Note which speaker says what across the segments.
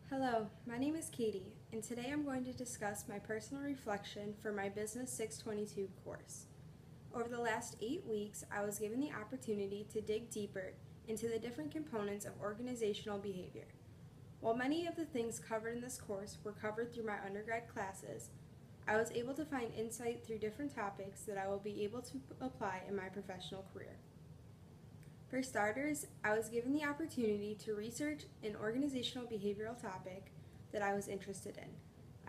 Speaker 1: Hello, my name is Katie, and today I'm going to discuss my personal reflection for my Business 622 course. Over the last 8 weeks, I was given the opportunity to dig deeper into the different components of organizational behavior. While many of the things covered in this course were covered through my undergrad classes, I was able to find insight through different topics that I will be able to apply in my professional career. For starters, I was given the opportunity to research an organizational behavioral topic that I was interested in.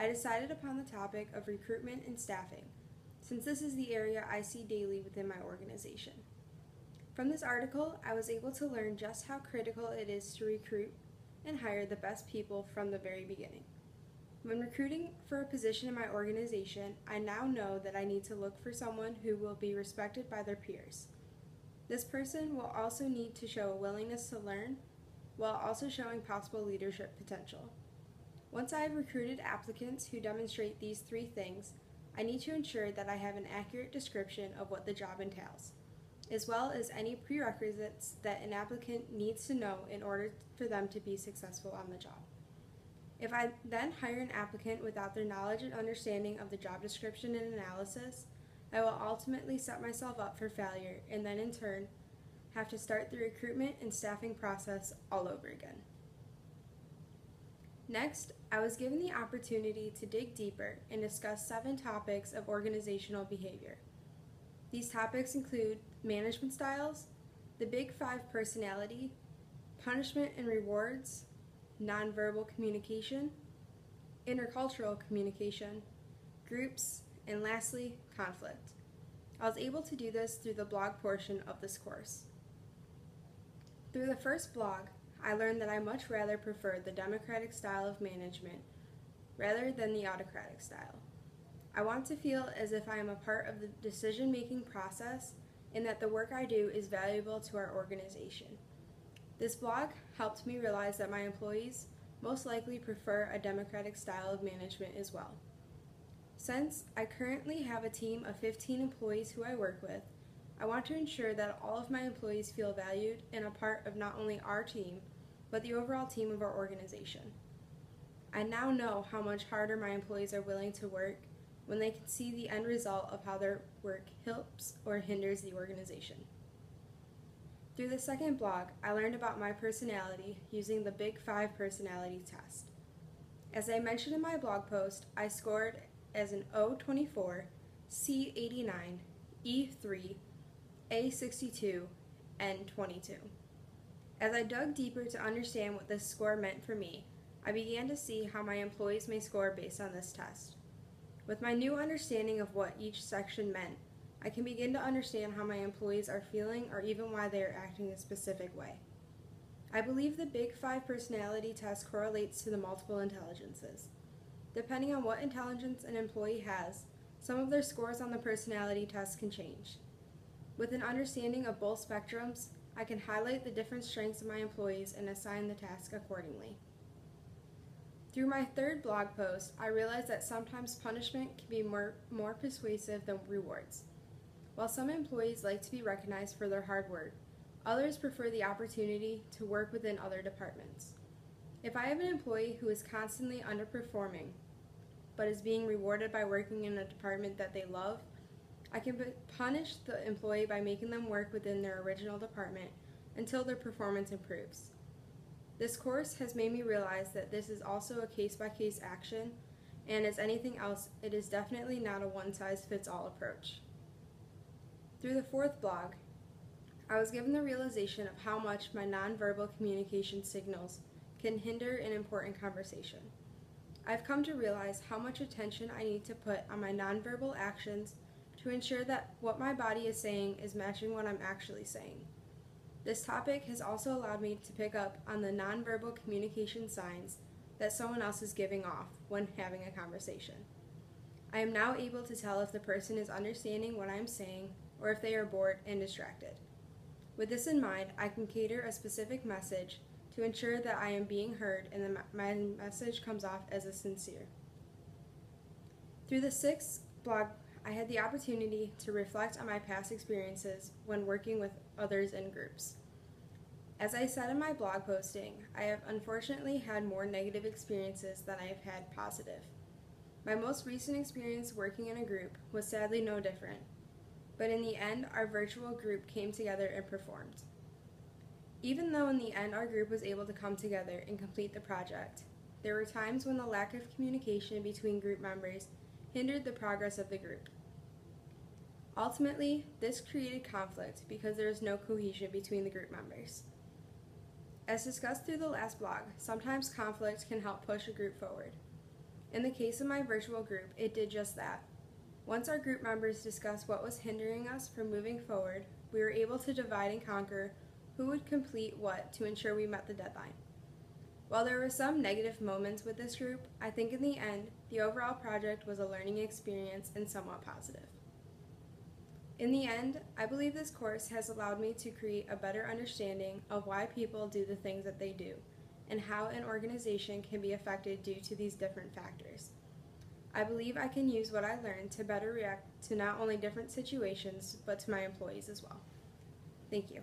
Speaker 1: I decided upon the topic of recruitment and staffing, since this is the area I see daily within my organization. From this article, I was able to learn just how critical it is to recruit and hire the best people from the very beginning. When recruiting for a position in my organization, I now know that I need to look for someone who will be respected by their peers. This person will also need to show a willingness to learn while also showing possible leadership potential. Once I have recruited applicants who demonstrate these 3 things, I need to ensure that I have an accurate description of what the job entails, as well as any prerequisites that an applicant needs to know in order for them to be successful on the job. If I then hire an applicant without their knowledge and understanding of the job description and analysis, I will ultimately set myself up for failure and then in turn have to start the recruitment and staffing process all over again. Next, I was given the opportunity to dig deeper and discuss 7 topics of organizational behavior. These topics include management styles, the Big 5 personality, punishment and rewards, nonverbal communication, intercultural communication, groups, and lastly, conflict. I was able to do this through the blog portion of this course. Through the first blog, I learned that I much rather prefer the democratic style of management rather than the autocratic style. I want to feel as if I am a part of the decision-making process and that the work I do is valuable to our organization. This blog helped me realize that my employees most likely prefer a democratic style of management as well. Since I currently have a team of 15 employees who I work with, I want to ensure that all of my employees feel valued and a part of not only our team, but the overall team of our organization. I now know how much harder my employees are willing to work when they can see the end result of how their work helps or hinders the organization. Through the second blog, I learned about my personality using the Big 5 personality test. As I mentioned in my blog post, I scored as an O24, C89, E3, A62, and 22. As I dug deeper to understand what this score meant for me, I began to see how my employees may score based on this test. With my new understanding of what each section meant, I can begin to understand how my employees are feeling or even why they are acting a specific way. I believe the Big 5 personality test correlates to the multiple intelligences. Depending on what intelligence an employee has, some of their scores on the personality test can change. With an understanding of both spectrums, I can highlight the different strengths of my employees and assign the task accordingly. Through my third blog post, I realized that sometimes punishment can be more persuasive than rewards. While some employees like to be recognized for their hard work, others prefer the opportunity to work within other departments. If I have an employee who is constantly underperforming, but is being rewarded by working in a department that they love, I can punish the employee by making them work within their original department until their performance improves. This course has made me realize that this is also a case-by-case action, and as anything else, it is definitely not a one-size-fits-all approach. Through the fourth blog, I was given the realization of how much my nonverbal communication signals can hinder an important conversation. I've come to realize how much attention I need to put on my nonverbal actions to ensure that what my body is saying is matching what I'm actually saying. This topic has also allowed me to pick up on the nonverbal communication signs that someone else is giving off when having a conversation. I am now able to tell if the person is understanding what I am saying or if they are bored and distracted. With this in mind, I can cater a specific message to ensure that I am being heard and that my message comes off as a sincere. Through the sixth blog, I had the opportunity to reflect on my past experiences when working with others in groups. As I said in my blog posting, I have unfortunately had more negative experiences than I have had positive. My most recent experience working in a group was sadly no different, but in the end, our virtual group came together and performed. Even though in the end our group was able to come together and complete the project, there were times when the lack of communication between group members hindered the progress of the group. Ultimately, this created conflict because there was no cohesion between the group members. As discussed through the last blog, sometimes conflict can help push a group forward. In the case of my virtual group, it did just that. Once our group members discussed what was hindering us from moving forward, we were able to divide and conquer who would complete what to ensure we met the deadline. While there were some negative moments with this group, I think in the end, the overall project was a learning experience and somewhat positive. In the end, I believe this course has allowed me to create a better understanding of why people do the things that they do, and how an organization can be affected due to these different factors. I believe I can use what I learned to better react to not only different situations, but to my employees as well. Thank you.